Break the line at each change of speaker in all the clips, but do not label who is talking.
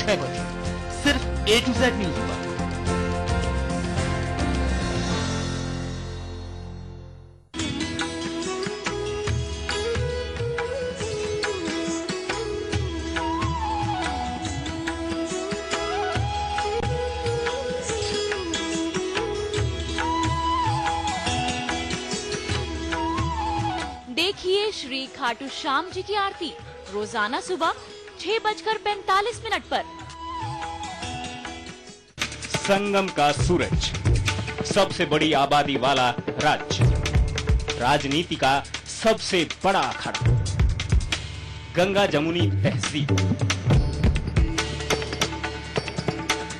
6 बजे सिर्फ A to Z news पर।
देखिए श्री खाटू श्याम जी की आरती रोजाना सुबह 6:45 पर।
संगम का सूरज, सबसे बड़ी आबादी वाला राज्य, राजनीति का सबसे बड़ा अखाड़ा, गंगा जमुनी तहसील,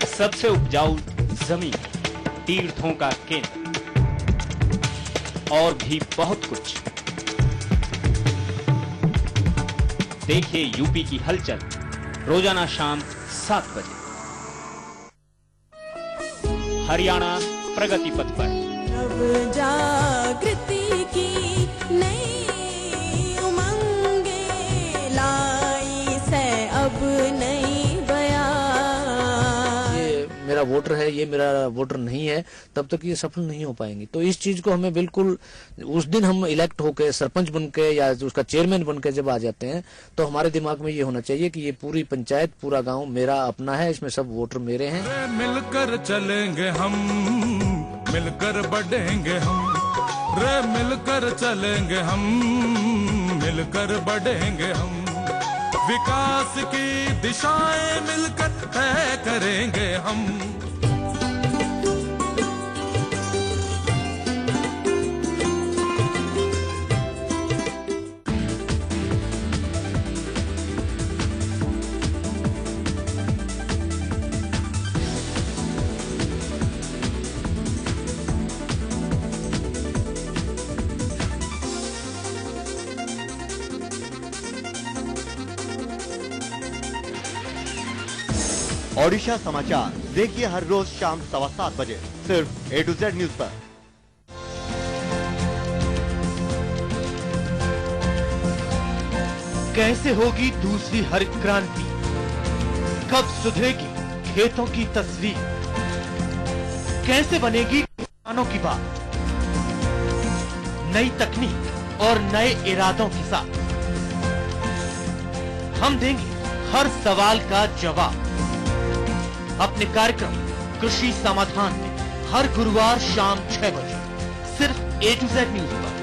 सबसे उपजाऊ जमीन, तीर्थों का केंद्र और भी बहुत कुछ। देखिए यूपी की हलचल रोजाना शाम 7 बजे हरियाणा प्रगति पथ पर।
अब जागृति की नई उमंगे लाई से अब नई बयान।
ये मेरा वोटर है, ये मेरा वोटर नहीं है, तब तक ये सफल नहीं हो पाएंगे। तो इस चीज को हमें बिल्कुल, उस दिन हम इलेक्ट होके सरपंच बनके या उसका चेयरमैन बनके जब आ जाते हैं तो हमारे दिमाग में ये होना चाहिए कि ये पूरी पंचायत, पूरा गांव मेरा अपना है, इसमें सब वोटर मेरे हैं।
मिलकर चलेंगे हम, मिलकर बढ़ेंगे हम, रे मिलकर चलेंगे हम, मिलकर बढ़ेंगे हम, विकास की दिशाएं मिलकर तय करेंगे हम।
ओडिशा समाचार देखिए हर रोज शाम 7:15 बजे सिर्फ A to Z न्यूज पर।
कैसे होगी दूसरी हरित क्रांति, कब सुधरेगी खेतों की तस्वीर, कैसे बनेगी किसानों की बात, नई तकनीक और नए इरादों के साथ हम देंगे हर सवाल का जवाब अपने कार्यक्रम कृषि समाधान में हर गुरुवार शाम 6 बजे सिर्फ A to Z न्यूज पर।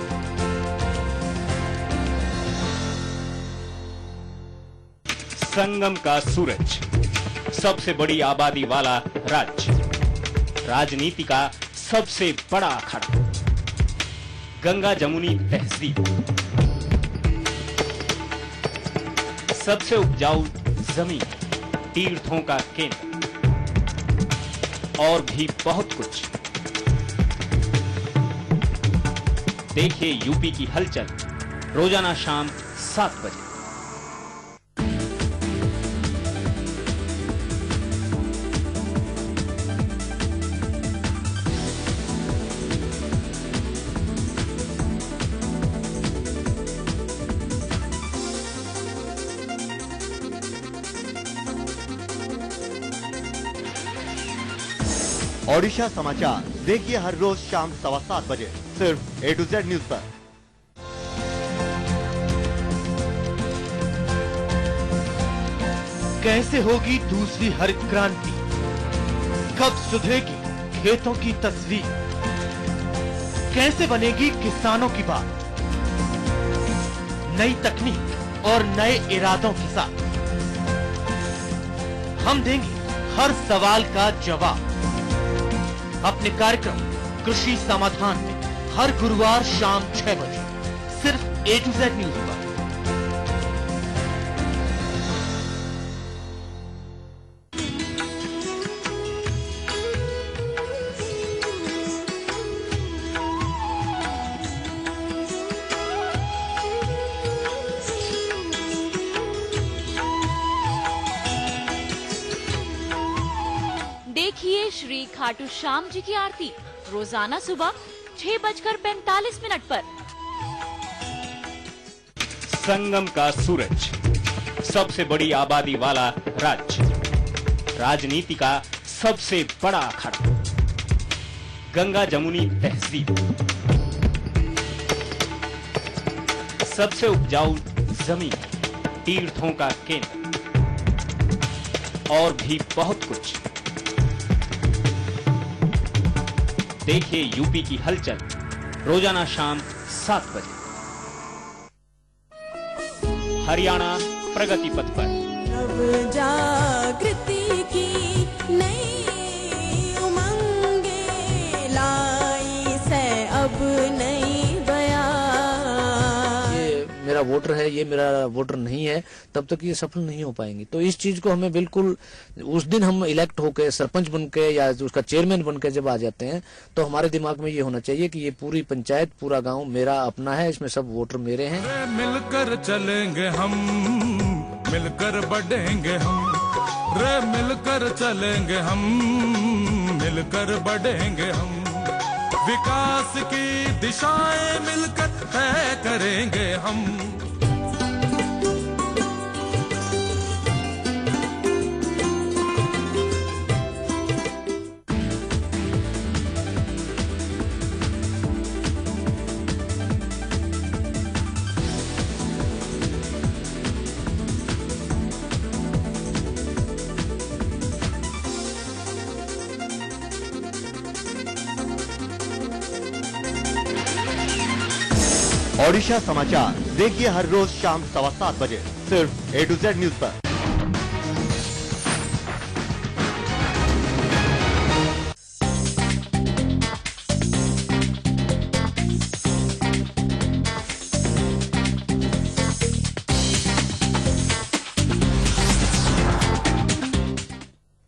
संगम का सूरज, सबसे बड़ी आबादी वाला राज्य, राजनीति का सबसे बड़ा अखाड़ा, गंगा जमुनी तहसील, सबसे उपजाऊ जमीन, तीर्थों का केंद्र और भी बहुत कुछ। देखिए यूपी की हलचल रोजाना शाम 7 बजे।
ओडिशा समाचार देखिए हर रोज शाम 7:15 बजे सिर्फ A to Z न्यूज पर।
कैसे होगी दूसरी हरित क्रांति, कब सुधरेगी खेतों की तस्वीर, कैसे बनेगी किसानों की बात, नई तकनीक और नए इरादों के साथ हम देंगे हर सवाल का जवाब अपने कार्यक्रम कृषि समाधान में हर गुरुवार शाम 6 बजे सिर्फ A to Z न्यूज पर।
देखिए श्री खाटू श्याम जी की आरती रोजाना सुबह 6:45 पर।
संगम का सूरज, सबसे बड़ी आबादी वाला राज्य, राजनीति का सबसे बड़ा अखाड़ा, गंगा जमुनी तहजीब, सबसे उपजाऊ जमीन, तीर्थों का केंद्र और भी बहुत कुछ। देखिए यूपी की हलचल रोजाना शाम 7 बजे हरियाणा प्रगति पथ पर।
अब जागृति की नई उमंगे लाई से अब नई बयां।
ये मेरा वोटर है, ये मेरा वोटर नहीं है, तब तक ये सफल नहीं हो पाएंगी। तो इस चीज को हमें बिल्कुल उस दिन हम इलेक्ट होके सरपंच बनके या उसका चेयरमैन बनके जब आ जाते हैं तो हमारे दिमाग में ये होना चाहिए कि ये पूरी पंचायत, पूरा गांव मेरा अपना है, इसमें सब वोटर मेरे हैं।
मिलकर चलेंगे हम, मिलकर बढ़ेंगे हम, रे मिलकर चलेंगे हम, मिलकर बढ़ेंगे हम, विकास की दिशाएं मिलकर तय करेंगे हम।
ओडिशा समाचार देखिए हर रोज शाम 7:15 बजे सिर्फ A to Z न्यूज पर।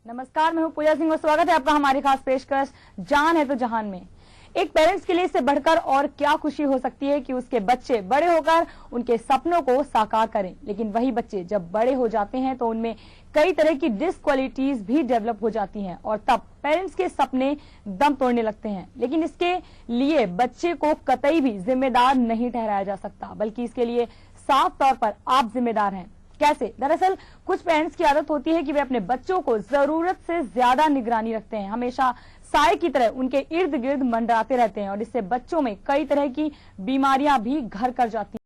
नमस्कार, मैं हूं पूजा सिंह और स्वागत है आपका हमारी खास पेशकश जान है तो जहान में। एक पेरेंट्स के लिए इससे बढ़कर और क्या खुशी हो सकती है कि उसके बच्चे बड़े होकर उनके सपनों को साकार करें। लेकिन वही बच्चे जब बड़े हो जाते हैं तो उनमें कई तरह की डिसक्वालिटीज भी डेवलप हो जाती हैं और तब पेरेंट्स के सपने दम तोड़ने लगते हैं। लेकिन इसके लिए बच्चे को कतई भी जिम्मेदार नहीं ठहराया जा सकता, बल्कि इसके लिए साफ तौर पर आप जिम्मेदार हैं। कैसे? दरअसल कुछ पेरेंट्स की आदत होती है कि वे अपने बच्चों को जरूरत से ज्यादा निगरानी रखते हैं, हमेशा साए की तरह उनके इर्द गिर्द मंडराते रहते हैं और इससे बच्चों में कई तरह की बीमारियां भी घर कर जाती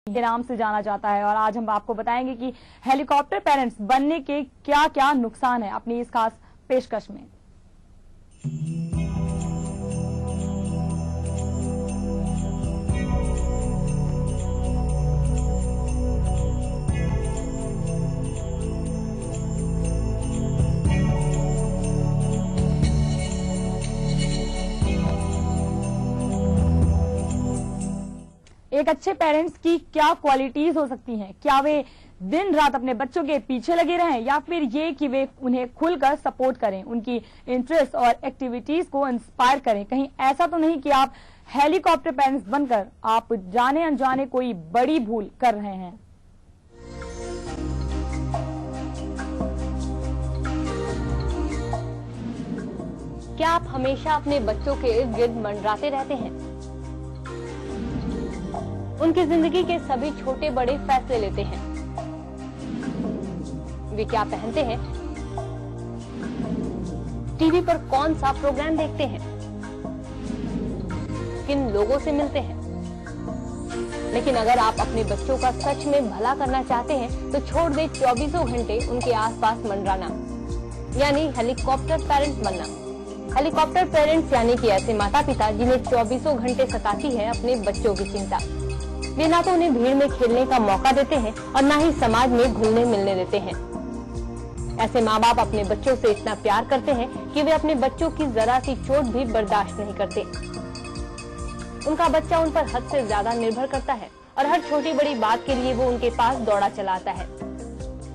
हैं। नाम से जाना जाता है और आज हम आपको बताएंगे कि हेलीकॉप्टर पेरेंट्स बनने के क्या क्या नुकसान है अपनी इस खास पेशकश में। एक अच्छे पेरेंट्स की क्या क्वालिटीज हो सकती हैं? क्या वे दिन रात अपने बच्चों के पीछे लगे रहें या फिर ये कि वे उन्हें खुलकर सपोर्ट करें, उनकी इंटरेस्ट और एक्टिविटीज को इंस्पायर करें? कहीं ऐसा तो नहीं कि आप हेलीकॉप्टर पेरेंट्स बनकर आप जाने अनजाने कोई बड़ी भूल कर रहे हैं? क्या आप हमेशा अपने बच्चों के इर्द गिर्द मंडराते रहते हैं, उनकी जिंदगी के सभी छोटे बड़े फैसले लेते हैं? वे क्या पहनते हैं, टीवी पर कौन सा प्रोग्राम देखते हैं, किन लोगों से मिलते हैं? लेकिन अगर आप अपने बच्चों का सच में भला करना चाहते हैं तो छोड़ दे 24 घंटे उनके आसपास मंडराना, यानी हेलीकॉप्टर पेरेंट्स बनना। हेलीकॉप्टर पेरेंट्स यानी कि ऐसे माता पिता जिन्हें 24 घंटे सताती है अपने बच्चों की चिंता। वे ना तो उन्हें भीड़ में खेलने का मौका देते हैं और ना ही समाज में घुलने मिलने देते हैं। ऐसे माँ बाप अपने बच्चों से इतना प्यार करते हैं कि वे अपने बच्चों की जरा सी चोट भी बर्दाश्त नहीं करते। उनका बच्चा उन पर हद से ज्यादा निर्भर करता है और हर छोटी बड़ी बात के लिए वो उनके पास दौड़ा चला आता है।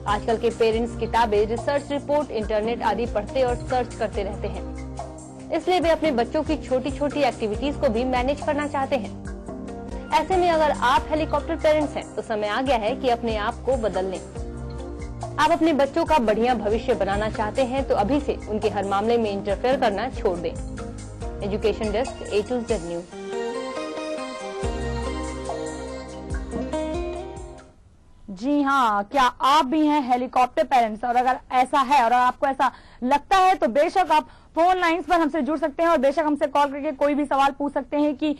आजकल के पेरेंट्स किताबें, रिसर्च रिपोर्ट, इंटरनेट आदि पढ़ते और सर्च करते रहते हैं, इसलिए वे अपने बच्चों की छोटी छोटी एक्टिविटीज को भी मैनेज करना चाहते हैं। ऐसे में अगर आप हेलीकॉप्टर पेरेंट्स हैं तो समय आ गया है कि अपने आप को बदल लें। आप अपने बच्चों का बढ़िया भविष्य बनाना चाहते हैं तो अभी से उनके हर मामले में इंटरफेयर करना छोड़ दें। Education desk A to Z news.
जी हाँ, क्या आप भी हैं हेलीकॉप्टर पेरेंट्स? और अगर ऐसा है और आपको ऐसा लगता है तो बेशक आप फोन लाइंस पर हमसे जुड़ सकते हैं और बेशक हमसे कॉल करके कोई भी सवाल पूछ सकते हैं कि